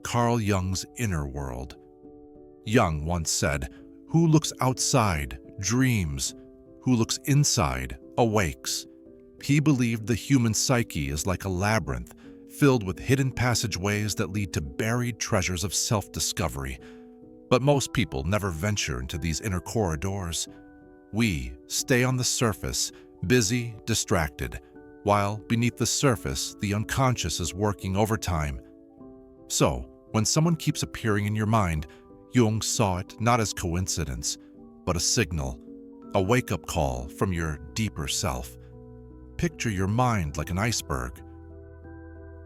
Carl Jung's inner world. Jung once said, "Who looks outside dreams, who looks inside awakes." He believed the human psyche is like a labyrinth filled with hidden passageways that lead to buried treasures of self-discovery. But most people never venture into these inner corridors. We stay on the surface, busy, distracted, while beneath the surface, the unconscious is working overtime. So, when someone keeps appearing in your mind, Jung saw it not as coincidence, but a signal, a wake-up call from your deeper self. Picture your mind like an iceberg.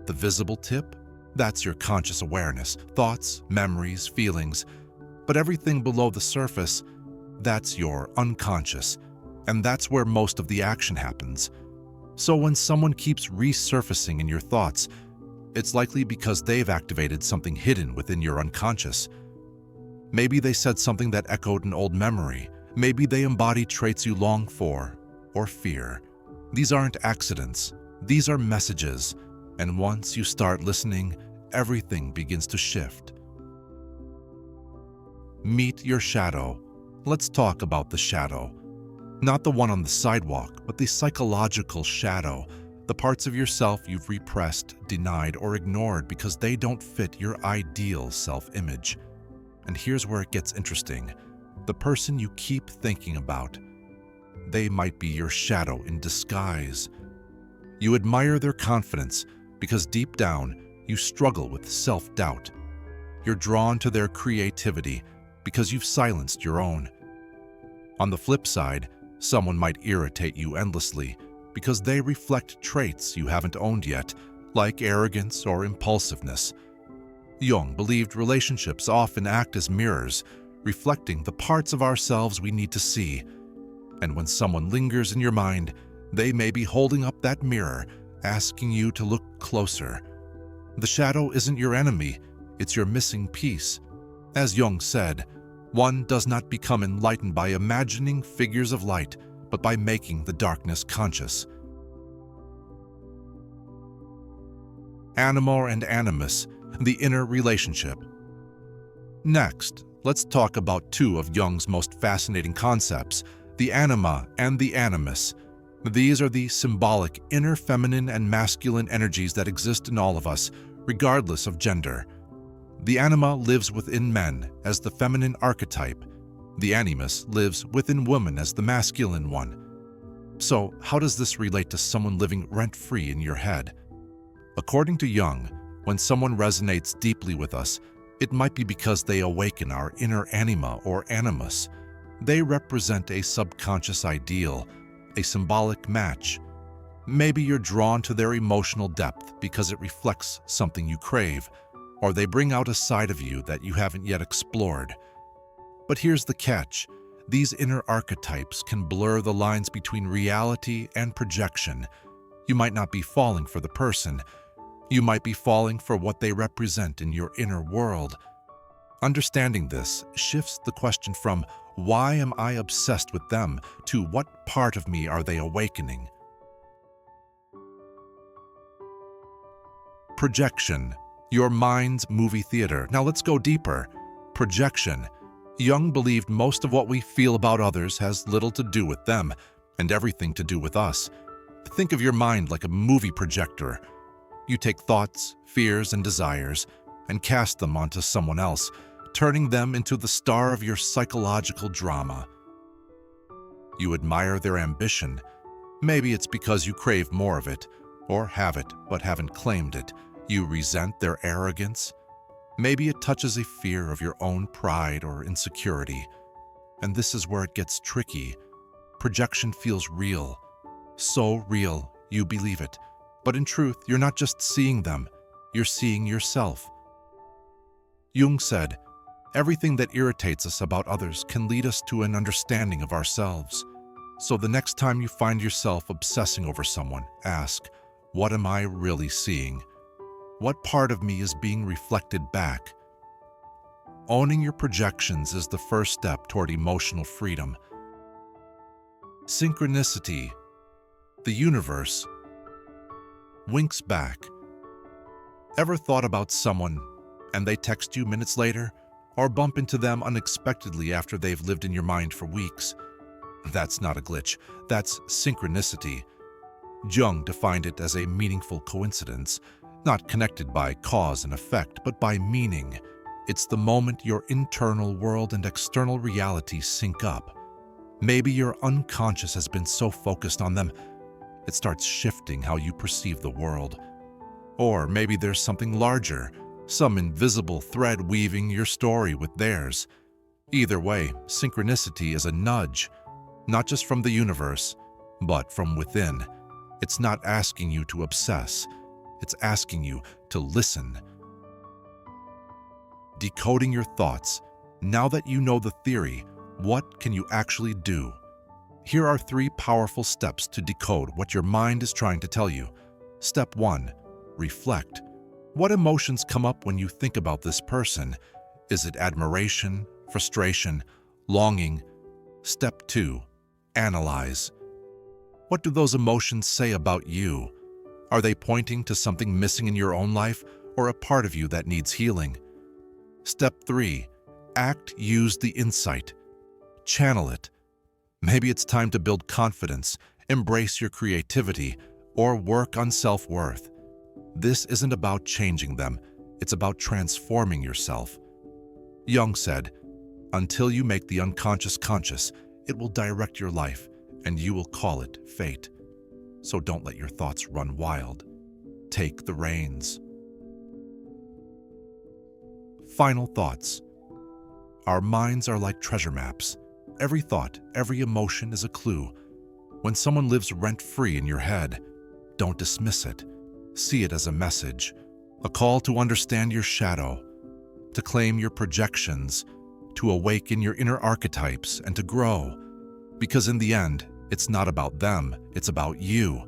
The visible tip? That's your conscious awareness, thoughts, memories, feelings. But everything below the surface, that's your unconscious, and that's where most of the action happens. So when someone keeps resurfacing in your thoughts, it's likely because they've activated something hidden within your unconscious. Maybe they said something that echoed an old memory. Maybe they embody traits you long for or fear. These aren't accidents. These are messages. And once you start listening, everything begins to shift. Meet your shadow. Let's talk about the shadow. Not the one on the sidewalk, but the psychological shadow. The parts of yourself you've repressed, denied, or ignored because they don't fit your ideal self-image. And here's where it gets interesting. The person you keep thinking about, they might be your shadow in disguise. You admire their confidence because deep down, you struggle with self-doubt. You're drawn to their creativity because you've silenced your own. On the flip side, someone might irritate you endlessly because they reflect traits you haven't owned yet, like arrogance or impulsiveness. Jung believed relationships often act as mirrors, reflecting the parts of ourselves we need to see. And when someone lingers in your mind, they may be holding up that mirror, asking you to look closer. The shadow isn't your enemy, it's your missing piece. As Jung said, one does not become enlightened by imagining figures of light, but by making the darkness conscious. Anima and Animus, the inner relationship. Next, let's talk about two of Jung's most fascinating concepts, the anima and the animus. These are the symbolic inner feminine and masculine energies that exist in all of us, regardless of gender. The anima lives within men as the feminine archetype. The animus lives within women as the masculine one. So, how does this relate to someone living rent-free in your head? According to Jung, when someone resonates deeply with us, it might be because they awaken our inner anima or animus. They represent a subconscious ideal, a symbolic match. Maybe you're drawn to their emotional depth because it reflects something you crave, or they bring out a side of you that you haven't yet explored. But here's the catch. These inner archetypes can blur the lines between reality and projection. You might not be falling for the person. You might be falling for what they represent in your inner world. Understanding this shifts the question from why am I obsessed with them to what part of me are they awakening? Projection, your mind's movie theater. Now let's go deeper. Projection. Jung believed most of what we feel about others has little to do with them and everything to do with us. Think of your mind like a movie projector. You take thoughts, fears, and desires and cast them onto someone else, turning them into the star of your psychological drama. You admire their ambition. Maybe it's because you crave more of it, or have it but haven't claimed it. You resent their arrogance. Maybe it touches a fear of your own pride or insecurity. And this is where it gets tricky. Projection feels real. So real, you believe it. But in truth, you're not just seeing them, you're seeing yourself. Jung said, everything that irritates us about others can lead us to an understanding of ourselves. So the next time you find yourself obsessing over someone, ask, what am I really seeing? What part of me is being reflected back? Owning your projections is the first step toward emotional freedom. Synchronicity. The universe winks back. Ever thought about someone and they text you minutes later, or bump into them unexpectedly after they've lived in your mind for weeks. That's not a glitch, that's synchronicity. Jung defined it as a meaningful coincidence, not connected by cause and effect, but by meaning. It's the moment your internal world and external reality sync up. Maybe your unconscious has been so focused on them, it starts shifting how you perceive the world. Or maybe there's something larger, some invisible thread weaving your story with theirs. Either way, synchronicity is a nudge, not just from the universe, but from within. It's not asking you to obsess, it's asking you to listen. Decoding your thoughts. Now that you know the theory, what can you actually do? Here are 3 powerful steps to decode what your mind is trying to tell you. Step 1. Reflect. What emotions come up when you think about this person? Is it admiration, frustration, longing? Step 2. Analyze. What do those emotions say about you? Are they pointing to something missing in your own life or a part of you that needs healing? Step 3. Act, use the insight. Channel it. Maybe it's time to build confidence, embrace your creativity, or work on self-worth. This isn't about changing them, it's about transforming yourself. Jung said, "Until you make the unconscious conscious, it will direct your life, and you will call it fate." So don't let your thoughts run wild. Take the reins. Final thoughts. Our minds are like treasure maps. Every thought, every emotion is a clue. When someone lives rent-free in your head, don't dismiss it. See it as a message, a call to understand your shadow, to claim your projections, to awaken your inner archetypes, and to grow. Because in the end, it's not about them, it's about you.